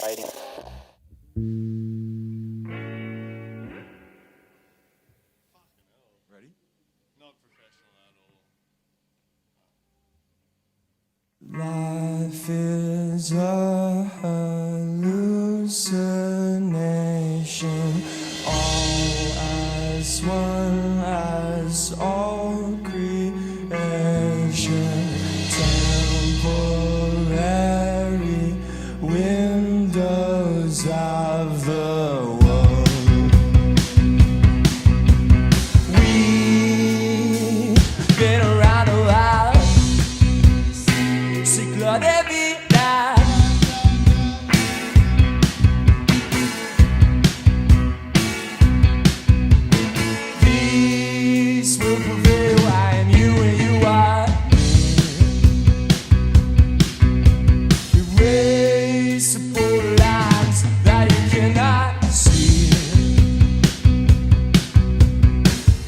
writing. Ready? Not professional at all. Life is a hallucination, all as one as all creation, temporary windows of the world. We've been around a while, ciclo de vida. Peace will prevail, I am you and you are me. Erase the borderlines that you cannot see.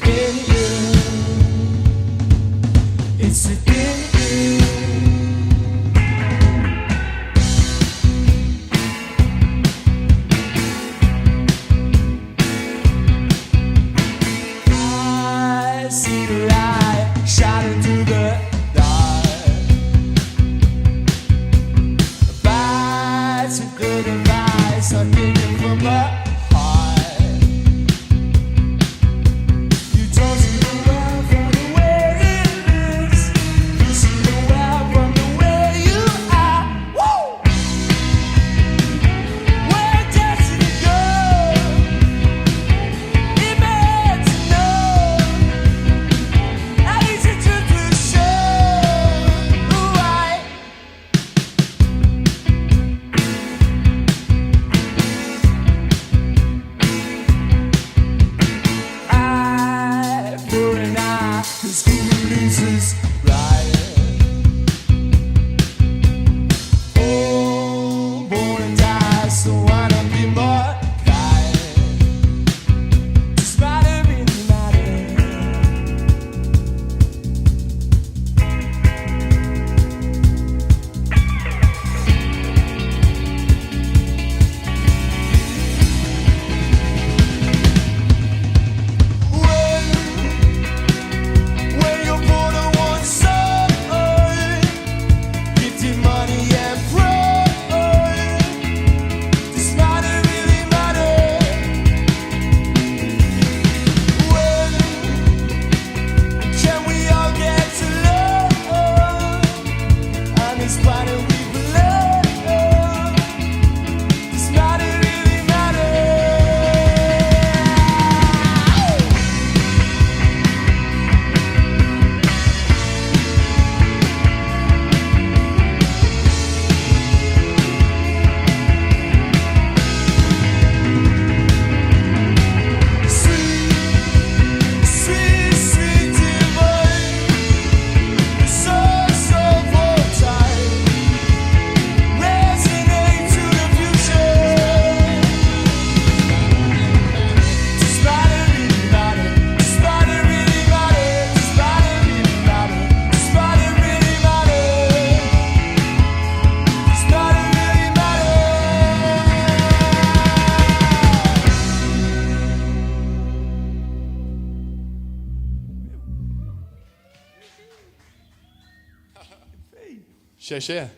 In you, it's in you. I see the light shining through the dark. Bites of good advice are thinking from the heart. You don't see the world from the way it is. You see the world from the way you are. Woo! Where destiny goes, it meant to know. I need you to show why. Eye for an eye, 'cause who loses right? Oh, born and die, so why not be more kind? Does matter really matter? When you're born on one side, gifted money and pride, does matter really matter? When can we all get to love on this planet we belong? Does matter really matter? Sweet, sweet divine, so volatile, resonate to the future. Does matter really matter? Does matter really matter? Does matter really matter? Does matter really matter? Does matter really matter? Share.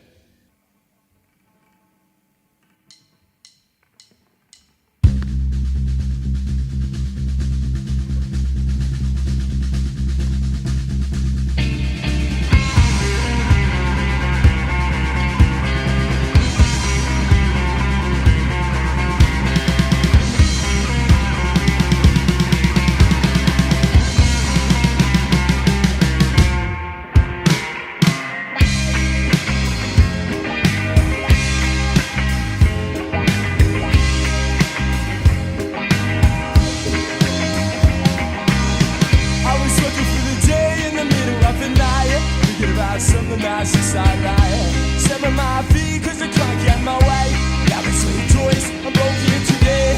I was looking for the day in the middle of the night, thinking about something that's inside right. Step on my feet 'cause I can't get my way. Got me some choice, I'm broken today.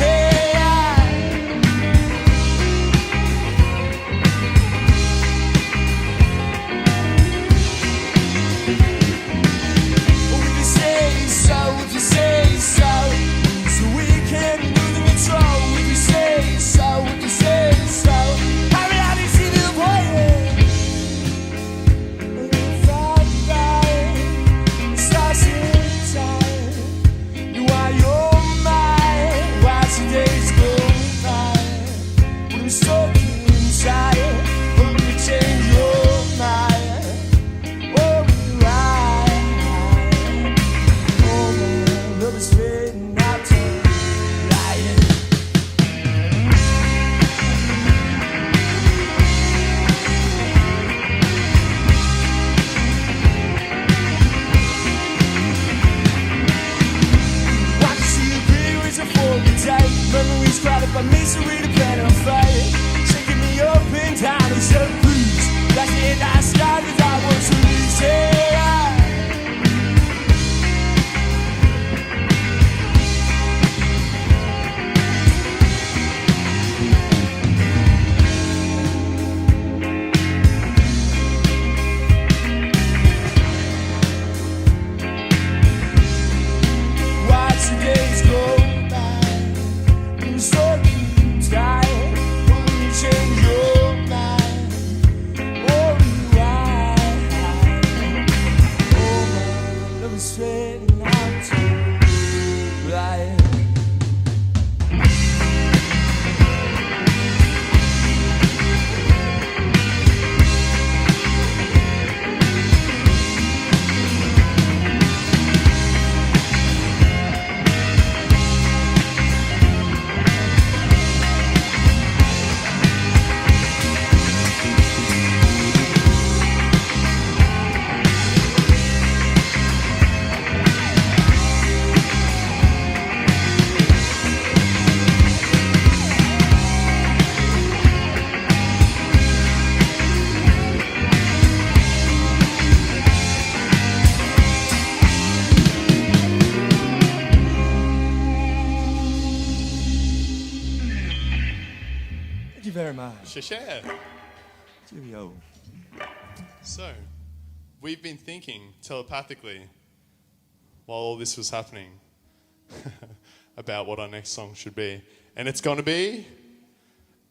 If you say so, my misery to plan on fire. Shaking me up and down, he said, please, that's the end I sky, cause I want to release it. Share. Cheerio. So, we've been thinking telepathically while all this was happening about what our next song should be. And it's going to be...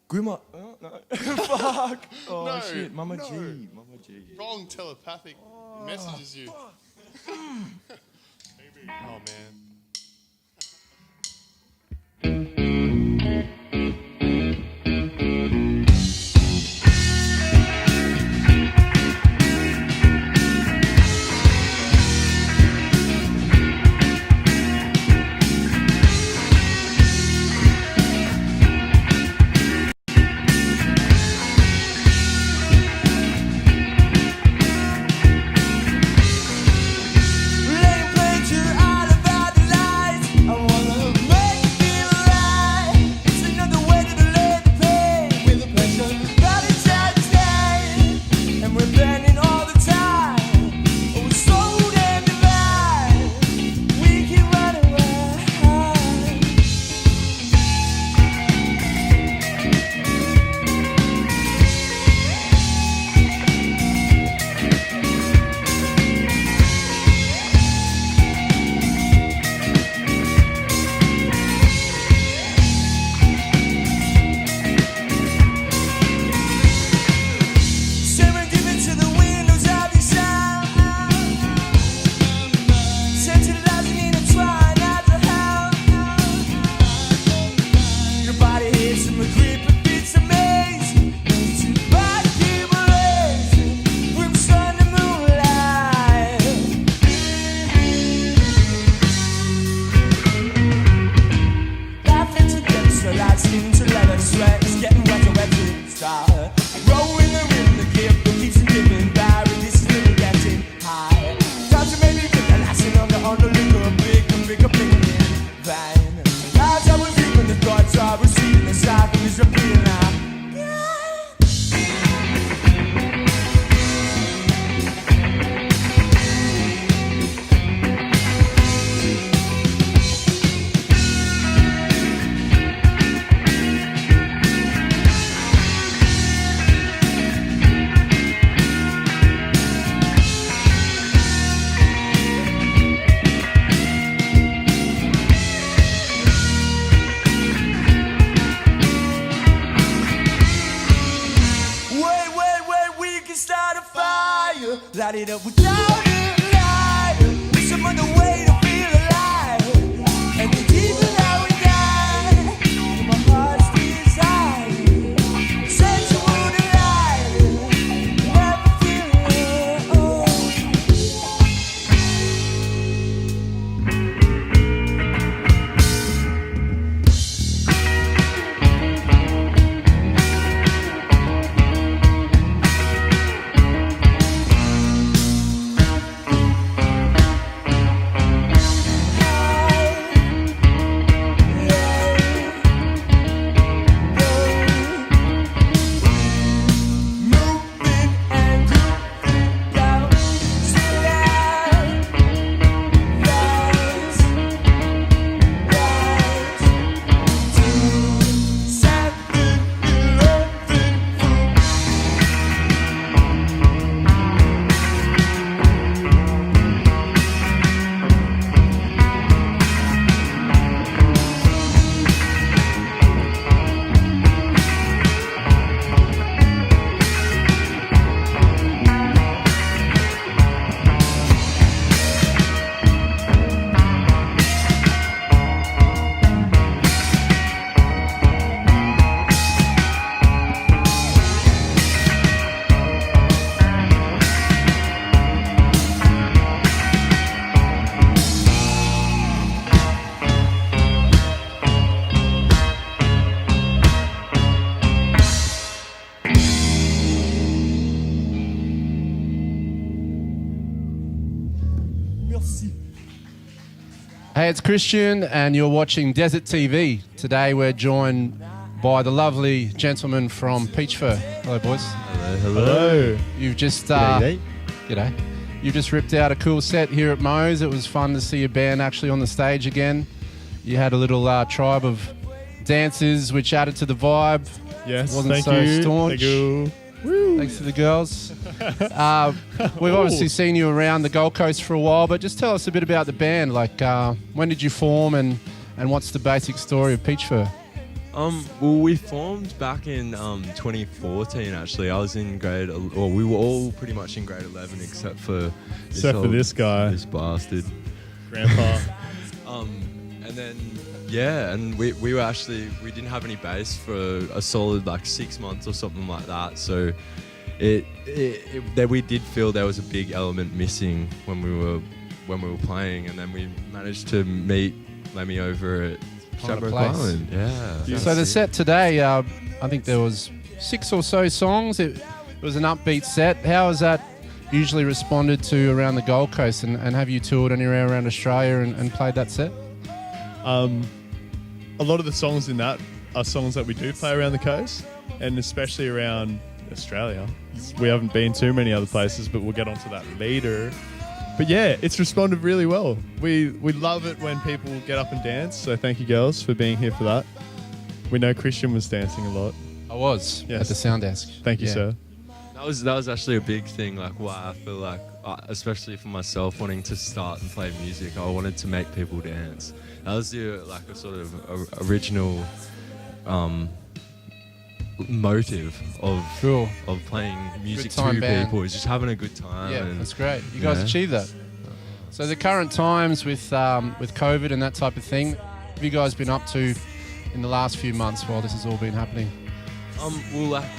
Grima. Oh, no. Fuck. Oh, no, shit. Mama no. G. Mama G. Wrong telepathic messages you. Oh, man. light it up without a light. Some other way to feel alive. And the deeper that we die, my heart's desire. Sensual delight, never feel old. merci. Hey, it's Christian, and you're watching Desert TV. Today we're joined by the lovely gentleman from Peachfur. Hello, boys. Hello. You've just G'day. g'day. You just ripped out a cool set here at Mo's. It was fun to see your band actually on the stage again. You had a little tribe of dancers, which added to the vibe. Yes, Wasn't thank so you. staunch. Thank you. Woo. Thanks to the girls. We've obviously seen you around the Gold Coast for a while, but just tell us a bit about the band. Like, when did you form, and what's the basic story of Peachfur? Well, we formed back in 2014. Actually, I was in grade, or we were all pretty much in grade 11, except for this guy, this bastard, Grandpa. And then and we were actually, we didn't have any bass for a solid like 6 months or something like that. So we did feel there was a big element missing when we were playing, and then we managed to meet Lemmy over at Shabrook Island. Yeah. So the set today, I think there was 6 or so songs. It was an upbeat set. How has that usually responded to around the Gold Coast, and have you toured anywhere around Australia and played that set? A lot of the songs in that are songs that we do play around the coast, and especially around Australia. We haven't been too many other places, but we'll get onto that later. But yeah, it's responded really well. We love it when people get up and dance, so thank you girls for being here for that. We know Christian was dancing a lot. I was at the sound desk. Thank you, sir. That was actually a big thing, like why I feel like, especially for myself, wanting to start and play music, I wanted to make people dance. That was a sort of original motive of playing music to band. people, is just having a good time. Yeah, and that's great. You guys achieved that. So the current times with COVID and that type of thing, what have you guys been up to in the last few months while this has all been happening? Well, like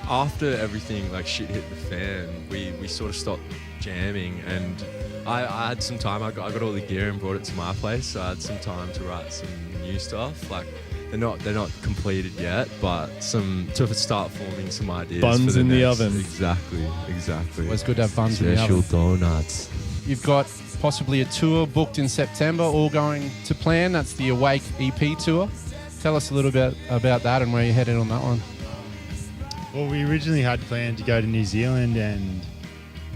after everything like shit hit the fan, we sort of stopped jamming, and I had some time. I got all the gear and brought it to my place, so I had some time to write some new stuff. Like they're not completed yet, but to start forming some ideas. Buns for in the next. oven. Exactly. Well, it's good to have buns in the oven. Special donuts. You've got possibly a tour booked in September, all going to plan. That's the Awake EP tour. Tell us a little bit about that and where you're headed on that one. Well, we originally had planned to go to New Zealand and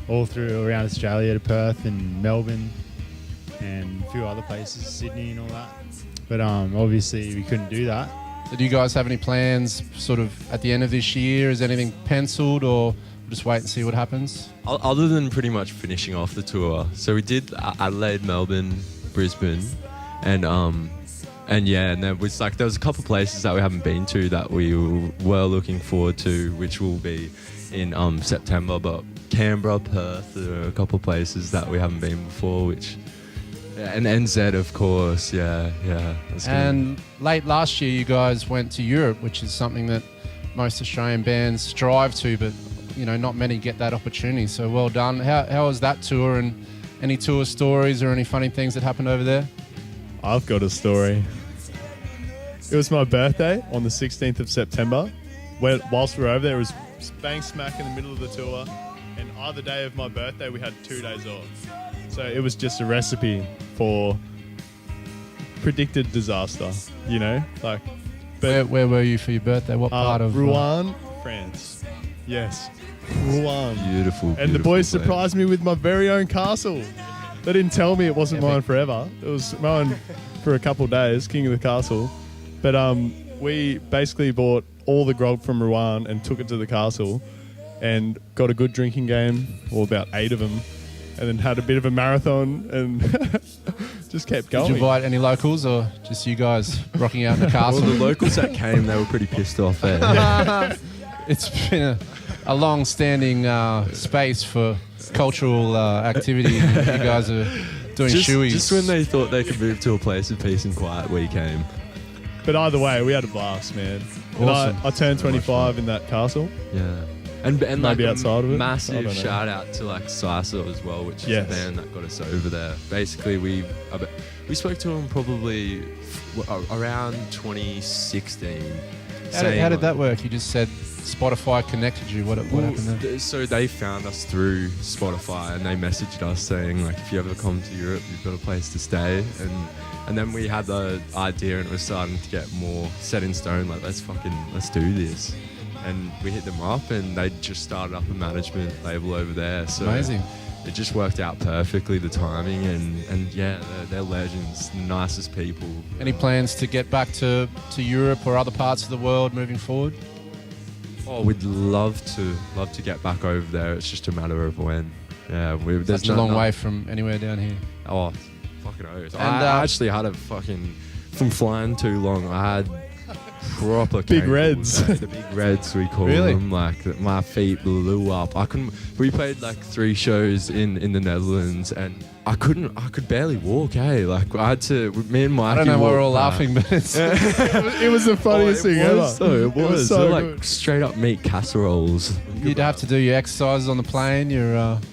all through around Australia to Perth and Melbourne and a few other places, Sydney and all that. But obviously we couldn't do that. So do you guys have any plans sort of at the end of this year? Is anything penciled, or we'll just wait and see what happens? Other than pretty much finishing off the tour. So we did Adelaide, Melbourne, Brisbane, and there was a couple places that we haven't been to that we were looking forward to, which will be in September. But Canberra, Perth, there are a couple places that we haven't been before, and NZ, of course, yeah. And late last year, you guys went to Europe, which is something that most Australian bands strive to, but not many get that opportunity. So well done. How was that tour, and any tour stories or any funny things that happened over there? I've got a story. It was my birthday on the 16th of September. Whilst we were over there, it was bang smack in the middle of the tour, and either day of my birthday we had 2 days off. So it was just a recipe for predicted disaster, But Where were you for your birthday? What part of Rouen, France. Yes, Rouen. Beautiful. And the boys place. surprised me with my very own castle. They didn't tell me it wasn't mine forever. It was mine for a couple of days, king of the castle. But we basically bought all the grog from Rouen and took it to the castle and got a good drinking game, or about 8 of them, and then had a bit of a marathon and just kept going. Did you invite any locals, or just you guys rocking out in the castle? Well, the locals that came, they were pretty pissed off there. It's been a long-standing space for cultural activity. You guys are doing shoeys. Just when they thought they could move to a place of peace and quiet, we came. But either way, we had a blast, man. Awesome. And I turned 25 in that castle. Yeah. And maybe outside of it. I massive don't know. shout out to Sisa as well, which is a band that got us over there. Basically, we spoke to them probably around 2016. How did that work? You just said Spotify connected you. What happened there? So they found us through Spotify and they messaged us saying like, if you ever come to Europe, you've got a place to stay. And then we had the idea and it was starting to get more set in stone. Like, let's do this. And we hit them up and they just started up a management label over there. So Amazing. It just worked out perfectly, the timing, and yeah, they're legends, nicest people. Any plans to get back to Europe or other parts of the world moving forward? Oh, we'd love to get back over there. It's just a matter of when. Yeah, there's Such a long way from anywhere down here. Oh, fucking oath. And, I actually had a fucking, from flying too long, I had proper Big cankles, reds. The big reds, we call Really? them. Like, my feet blew up. We played like 3 shows in the Netherlands and I could barely walk, Like, I had to, me and Mikey I don't know why we're all walked back. laughing, but it's It was the funniest thing ever. It was so They're like good. straight up meat casseroles. you'd have to do your exercises on the plane.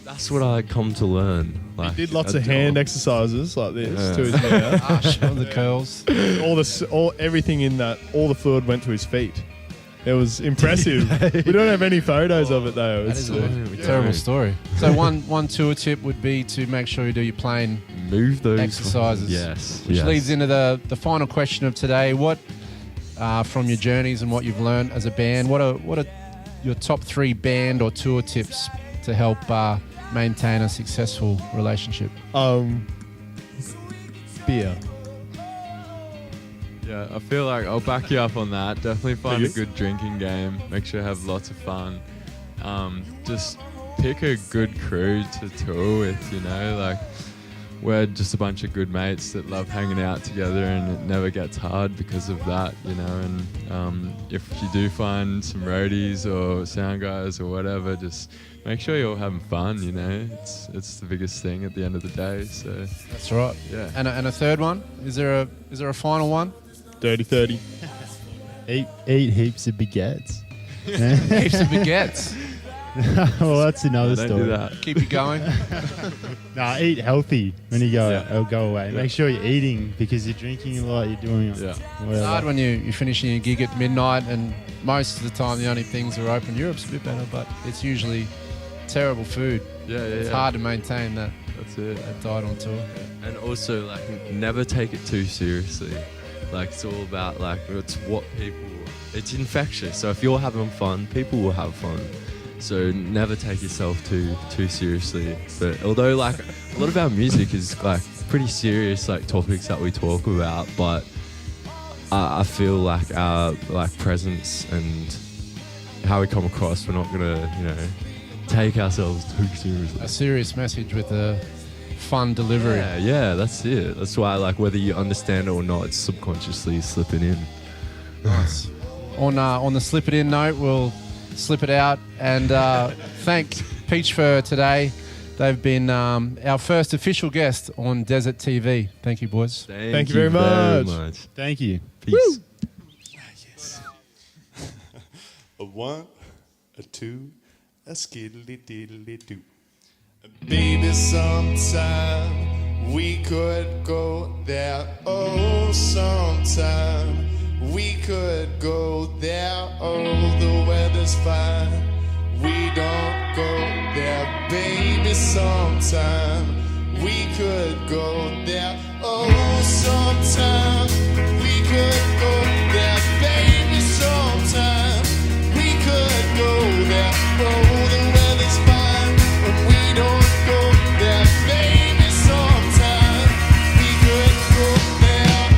That's what I come to learn. Like, He did lots I of do- hand exercises like this Yeah. to his mouth. all the curls. Everything in that, all the fluid went to his feet. It was impressive. We don't have any photos of it though. That It's, is a Yeah. terrible story. So one tour tip would be to make sure you do your plane Move those exercises. Yes. Which yes. leads into the final question of today. What, from your journeys and what you've learned as a band, what are your top 3 band or tour tips to help maintain a successful relationship? beer. Yeah, I feel like I'll back you up on that. Definitely find a you? good drinking game. Make sure you have lots of fun. Just pick a good crew to tour with, like we're just a bunch of good mates that love hanging out together and it never gets hard because of that, and if you do find some roadies or sound guys or whatever, just make sure you're all having fun, it's the biggest thing at the end of the day, so That's right. yeah. And a third one? Is there a final one? Dirty 30. Eat heaps of baguettes. Heaps of baguettes. Well, that's another Don't story. do that. Keep you going. Nah, eat healthy when you go. Yeah. It'll go away. Yeah. Make sure you're eating because you're drinking a lot. You're doing Yeah. It's whatever. hard when you're finishing your gig at midnight and most of the time the only things that are open. Europe's a bit better, but it's usually terrible food. Yeah, It's yeah. hard to maintain that That's it. diet on tour. And also, like, never take it too seriously. Like, it's all about, like, it's infectious. So if you're having fun, people will have fun. So never take yourself too seriously. But although, like, a lot of our music is, like, pretty serious, like, topics that we talk about, but I feel like our, like, presence and how we come across, we're not gonna, take ourselves too seriously. A serious message with a fun delivery. Yeah, that's it. That's why, like, whether you understand it or not, it's subconsciously slipping in. Nice. On the slip it in note, we'll slip it out and thank Peach for today. They've been our first official guest on Desert TV. Thank you, boys. Thank you very much. Thank you. Peace. A 1, a 2, a skiddly diddly do. Baby, sometime we could go there. Oh, sometime we could go there. Oh, the weather's fine. We don't go there, baby. Sometime we could go there. Oh, sometime we could go there, baby. Sometime we could go there. Oh, the weather's fine, but we don't go there, baby. Sometime we could go there.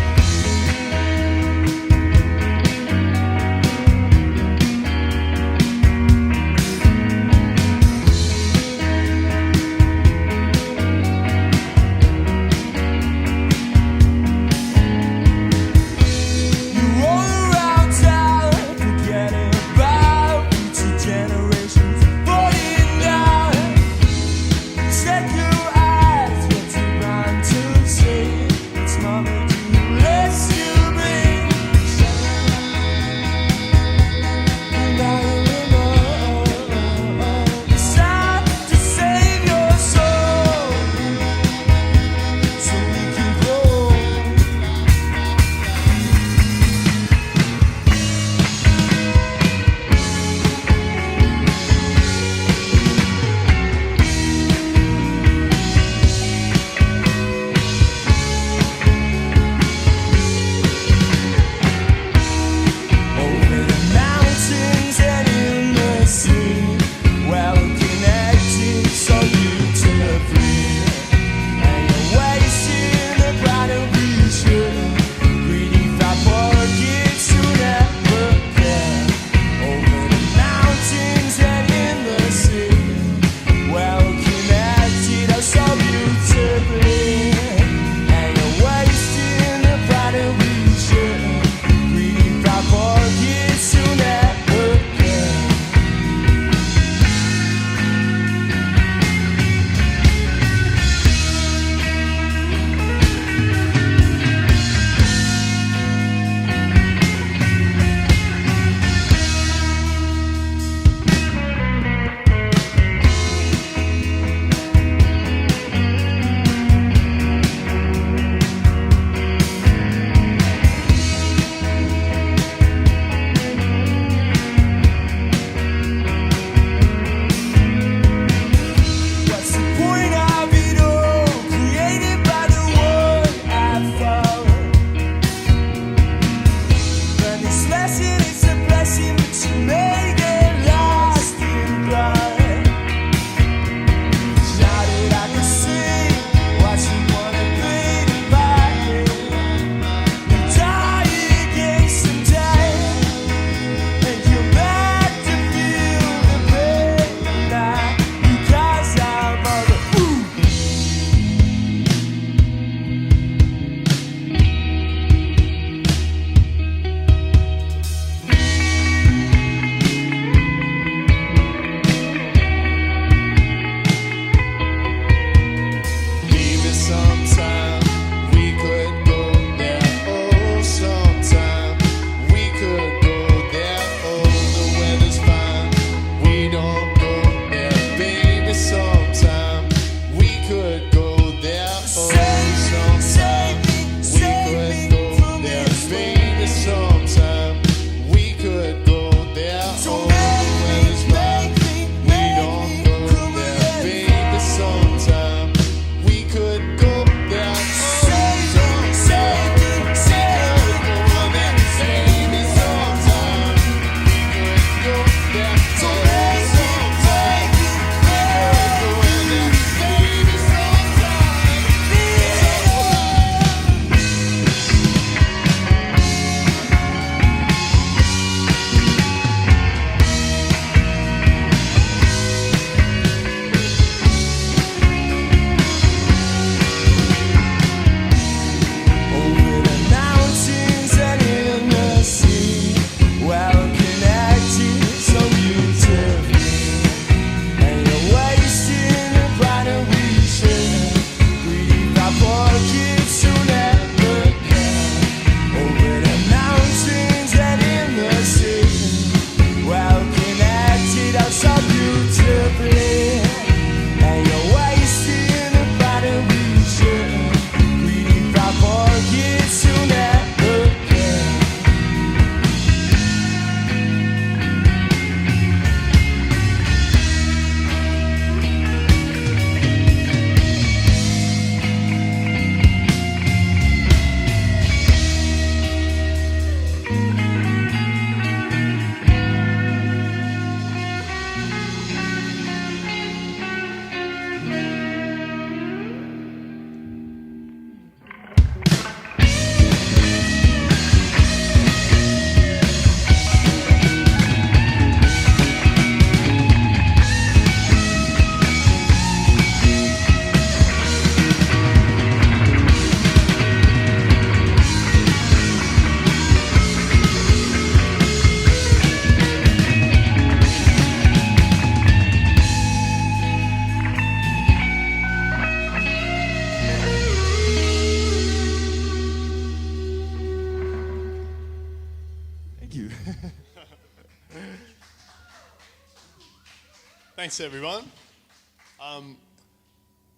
Thanks, everyone.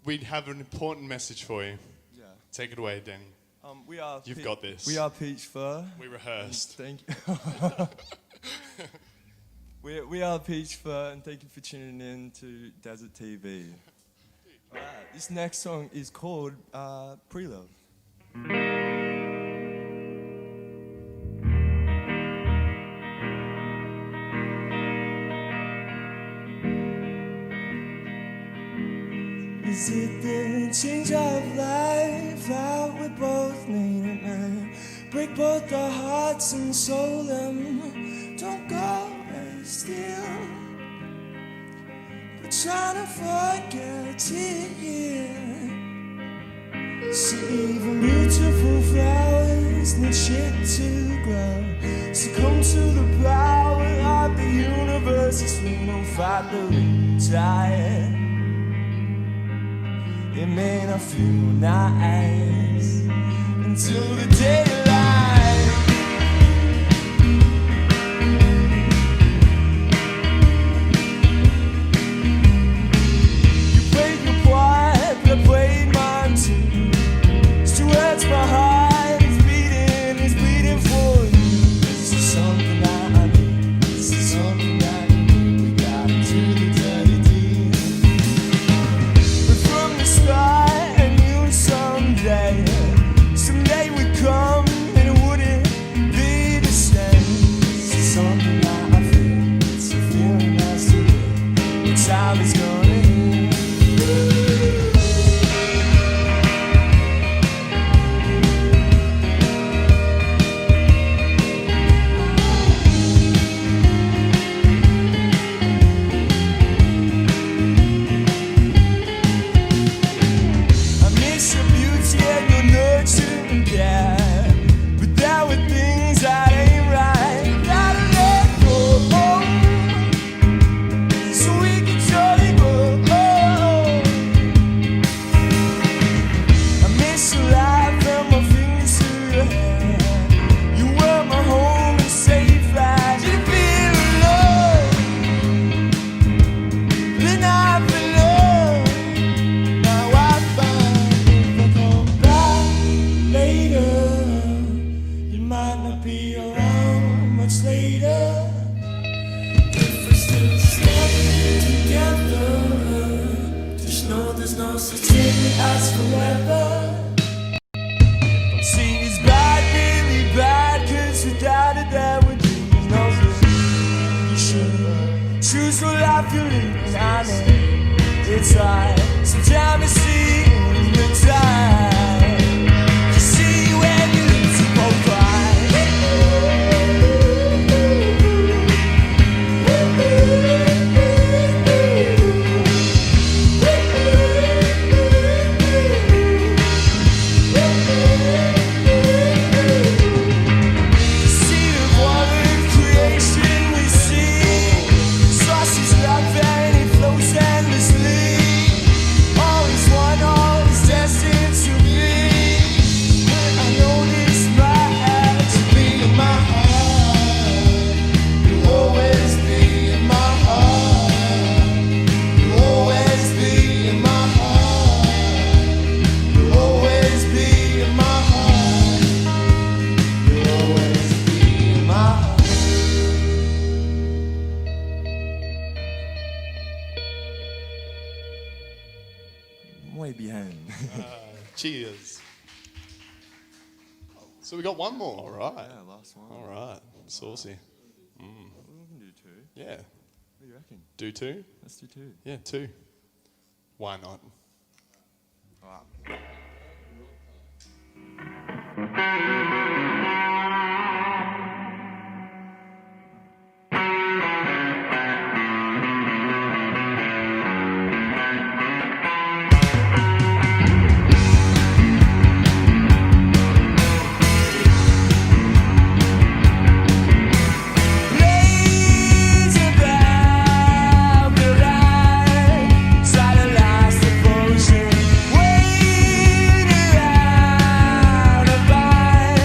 We have an important message for you. Yeah. Take it away, Danny. You've got this. We are Peach Fur. We rehearsed. Thank you. we are Peach Fur, and thank you for tuning in to Desert TV. This next song is called Pre-Love. Is it the change of life that we both need it, man? Break both our hearts and soul them. Don't go still. But trying to forget it here. See, even beautiful flowers need shit to grow. Succumb to the power of the universe. It's we don't fight the retire. It may not feel nice until the daylight. You played your part, but I played mine too. Still hurts my heart, it's bleeding for you. This is something I need, this is something I need. We got into the dirty deed. But from the start, I knew someday would come and it wouldn't be the same. This is something that I feel, it's a feeling that's too real. The time is gonna heal. I miss your beauty and your nurture and care. But there were things that ain't right. Gotta let go, so we can totally go. I miss your life and my fingers through your hair. You were my home and safe ride. Did you feel love? Then I feel love. Now I find if I come back later, you might not be around much later. If we still stay together, just know there's no such thing as forever. See, it's bad, really bad, 'cause without it there would be no good. You should choose what life you live, I know it's hard. Sometimes you see in the time. You see when you live to both eyes. See the one creation we see. Saucy's love and it flows endlessly. Always one, always destined to be. I know this might have to be in my heart. You'll always be in my heart. You'll always be in my heart. You'll always be in my heart. You'll always be in my heart. Way behind. Cheers. So we got one more. All right. Yeah, last one. All right. Saucy. We can do two. Yeah. What do you reckon? Do two? Let's do two. Yeah, two. Why not? Blaze above the light, silent last devotion. Wait around a fire.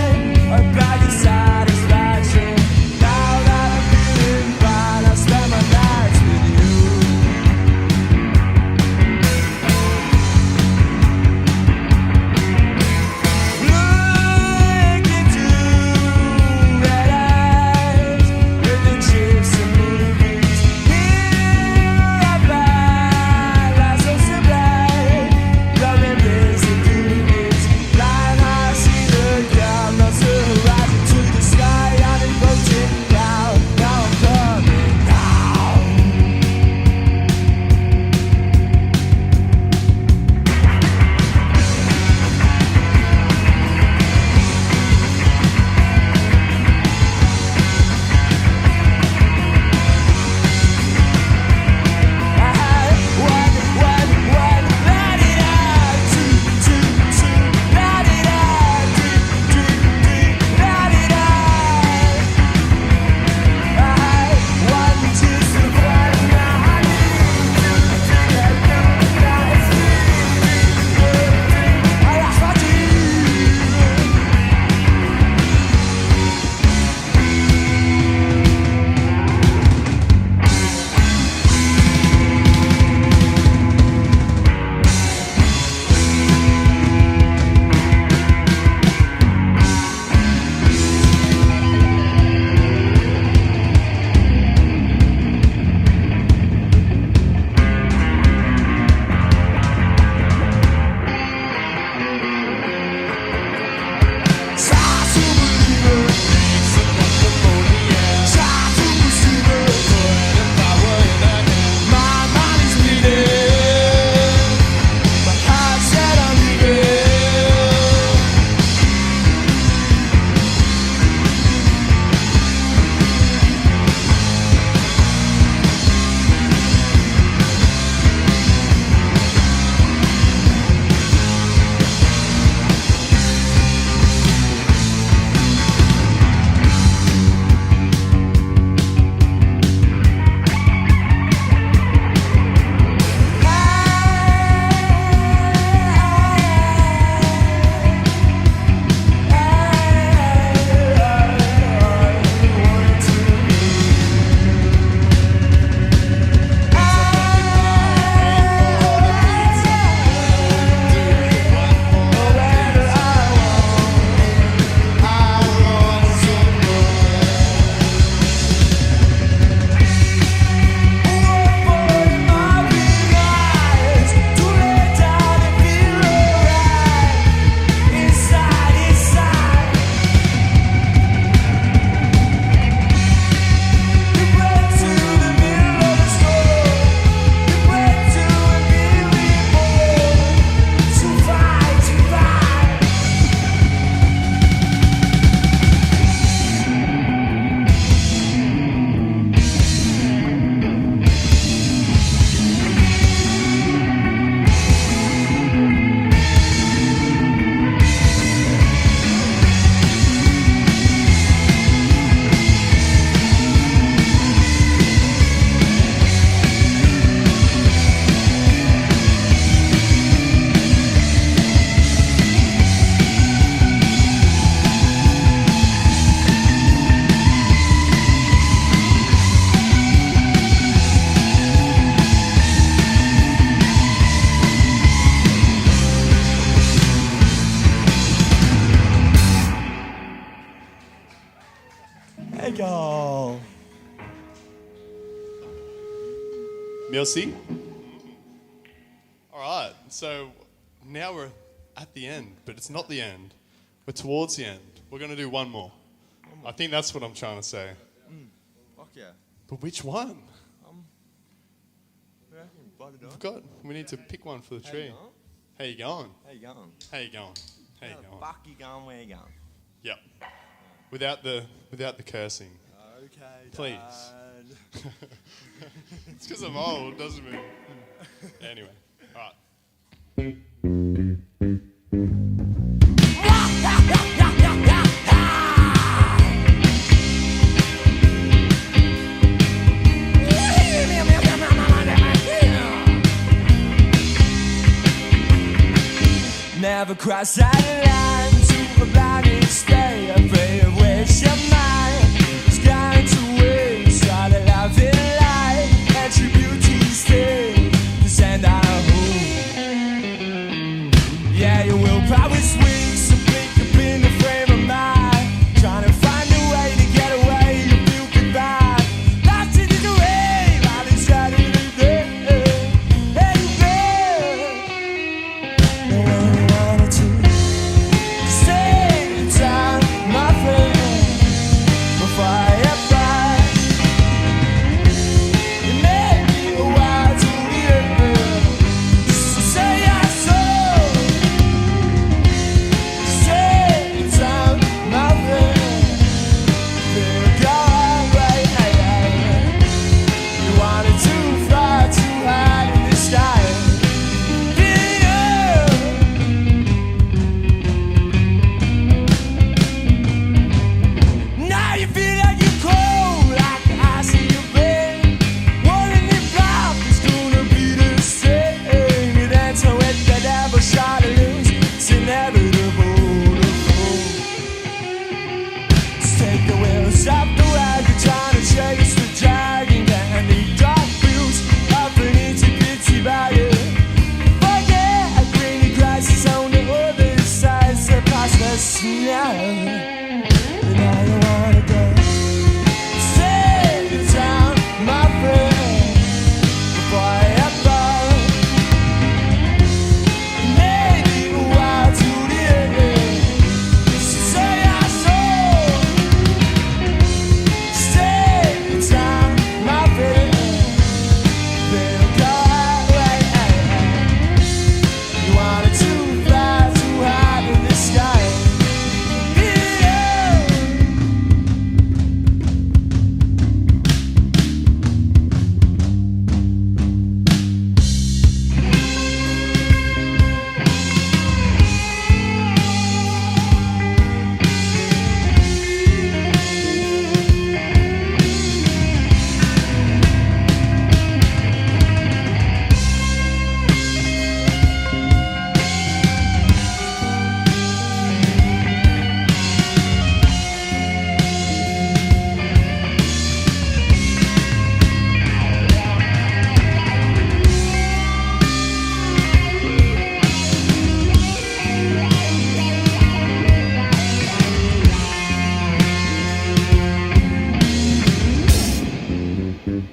Merci. All right, so now we're at the end, but it's not the end. We're towards the end. We're going to do one more. I think that's what I'm trying to say. Fuck yeah. But which one? We need to pick one for the tree. How you going? How you going? How you going? How you going? Fuck you going, where you going? Yep. Without the cursing. Okay, Please. Dad. It's because I'm old, doesn't it? Anyway, all right. Never cross that line to a blinding stay. Afraid of waste your mind. It's going to waste all the love in life. And your beauty stay to send out home. Yeah, your willpower swings so blink up in the frame of mind. Trying to find a way to get away. You feel goodbye. Lost in the wave. All inside of the day. Hey, girl. No one wanted to stay down, my friend, before I ever. You made me a while to the end. So say yes, so stay down, my friend. Feel go away. You wanted to fly too high in the sky. Now you feel like you're cold, like the ice in your vein. One in your mouth is gonna be the same. You dance with the devil, shot to lose. It's inevitable to fall. Just take the wheels off the wagon, trying to chase the dragon. Candy dark views of an itty bitty body. Forget greeny crisis on the other side, surpass the smell. But now you wanna go. Stay down, my friend, before I ever. Maybe a while to the end. So say yes, so stay down, my friend. Then go away. You wanted to fly too high in the sky.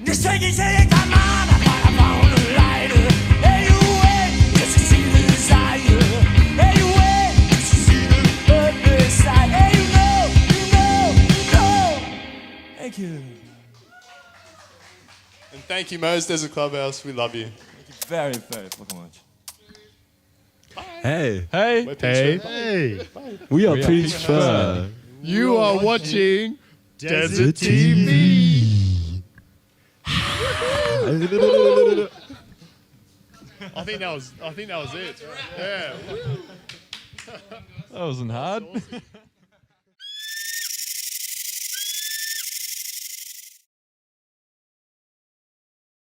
Just take it, come on, I found a lighter. Hey, you wait, just to see the desire. Hey, you wait, just to see the other side. Hey, you know. Thank you. And thank you, Mo's Desert Clubhouse. We love you. Thank you very, very fucking much. Hey, Hey. We're Hey, Hey, we are Peach Fur. you are watching Desert TV. I think that was it. Yeah. That wasn't hard.